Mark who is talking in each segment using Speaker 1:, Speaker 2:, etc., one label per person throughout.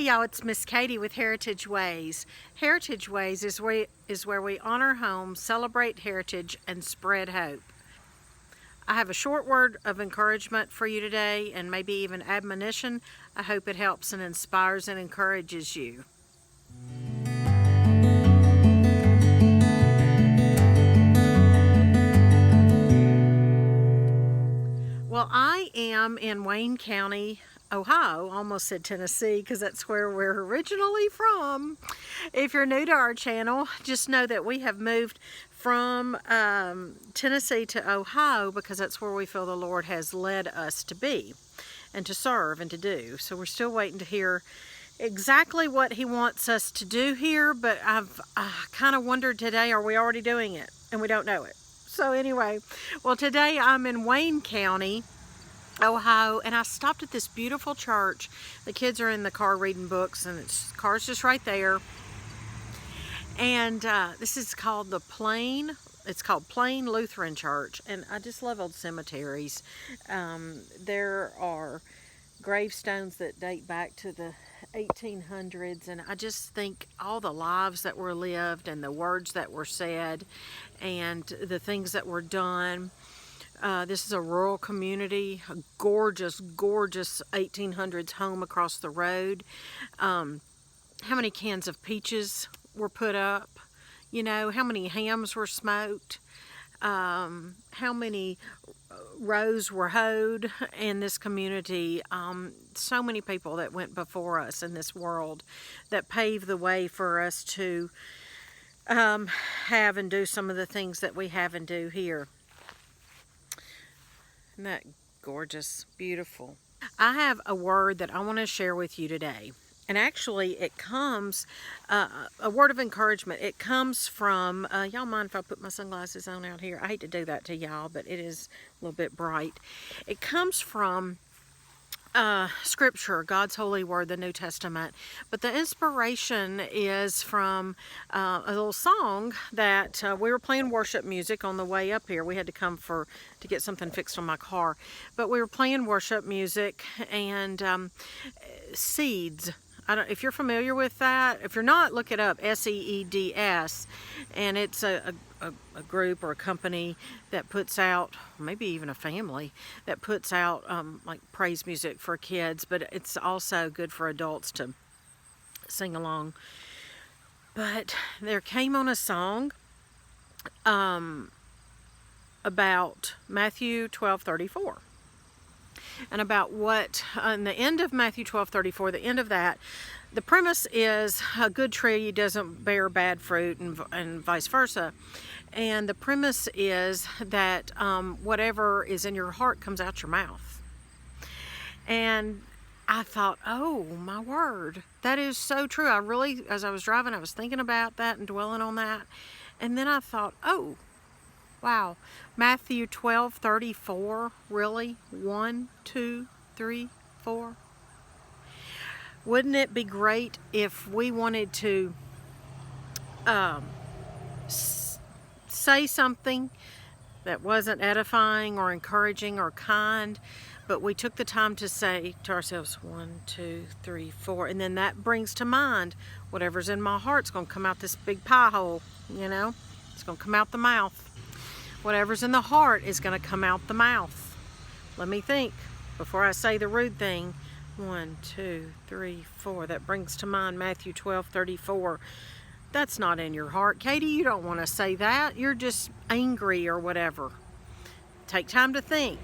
Speaker 1: Hey y'all, it's Miss Katie with Heritage Ways. Heritage Ways is where we honor home, celebrate heritage, and spread hope. I have a short word of encouragement for you today, and maybe even admonition. I hope it helps and inspires and encourages you. Well, I am in Wayne County, Ohio. Almost said Tennessee because that's where we're originally from. If you're new to our channel, just know that we have moved from Tennessee to Ohio because that's where we feel the Lord has led us to be and to serve and to do. So we're still waiting to hear exactly what He wants us to do here, but I've kind of wondered today, are we already doing it? And we don't know it. So anyway, well, today I'm in Wayne County, Ohio, and I stopped at this beautiful church. The kids are in the car reading books, and the car's just right there. And this is called it's called Plain Lutheran Church, and I just love old cemeteries. There are gravestones that date back to the 1800s, and I just think all the lives that were lived and the words that were said and the things that were done. This is a rural community, a gorgeous, gorgeous 1800s home across the road. How many cans of peaches were put up? You know, how many hams were smoked? How many rows were hoed in this community? So many people that went before us in this world that paved the way for us to have and do some of the things that we have and do here. Isn't that gorgeous, beautiful? I have a word that I want to share with you today. And actually, it comes, a word of encouragement. It comes from, y'all mind if I put my sunglasses on out here? I hate to do that to y'all, but it is a little bit bright. It comes from Scripture, God's holy word, the New Testament. But the inspiration is from a little song that we were playing worship music on the way up here. We had to come to get something fixed on my car. But we were playing worship music and seeds. If you're familiar with that, if you're not, look it up, SEEDS, and it's a group or a company that puts out, maybe even a family, that puts out like praise music for kids, but it's also good for adults to sing along. But there came on a song about Matthew 12:34. And about what, in the end of Matthew 12:34, the end of that, the premise is a good tree doesn't bear bad fruit and vice versa. And the premise is that whatever is in your heart comes out your mouth. And I thought, oh my word, that is so true. I really, as I was driving, I was thinking about that and dwelling on that. And then I thought, oh, wow, Matthew 12:34, really? 1, 2, 3, 4. Wouldn't it be great if we wanted to say something that wasn't edifying or encouraging or kind, but we took the time to say to ourselves, 1, 2, 3, 4, and then that brings to mind whatever's in my heart's going to come out this big pie hole, you know? It's going to come out the mouth. Whatever's in the heart is going to come out the mouth. Let me think before I say the rude thing. 1, 2, 3, 4. That brings to mind Matthew 12:34. That's not in your heart. Katie, you don't want to say that. You're just angry or whatever. Take time to think.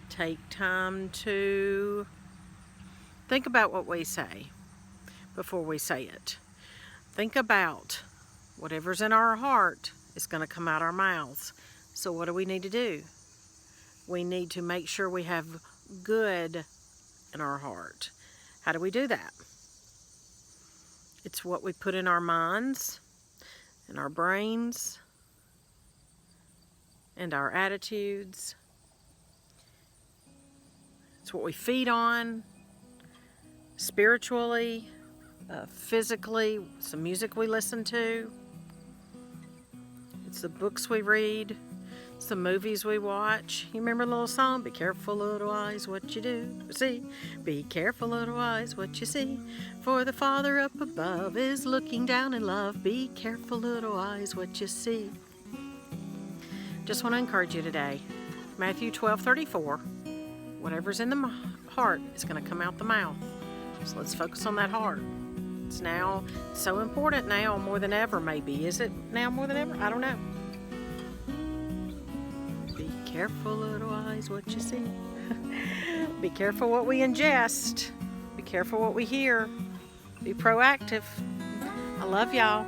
Speaker 1: Take time to think about what we say before we say it. Think about whatever's in our heart is going to come out our mouths. So what do we need to do? We need to make sure we have good in our heart. How do we do that? It's what we put in our minds, in our brains, and our attitudes. It's what we feed on spiritually, physically, some music we listen to. It's the books we read. some movies we watch. You remember the little song? Be careful, little eyes, what you do see. Be careful, little eyes, what you see. For the Father up above is looking down in love. Be careful, little eyes, what you see. Just want to encourage you today. Matthew 12:34. Whatever's in the heart is going to come out the mouth. So let's focus on that heart. It's now so important now more than ever, maybe. Is it now more than ever? I don't know. Be careful, little eyes, what you see. Be careful what we ingest. Be careful what we hear. Be proactive. I love y'all.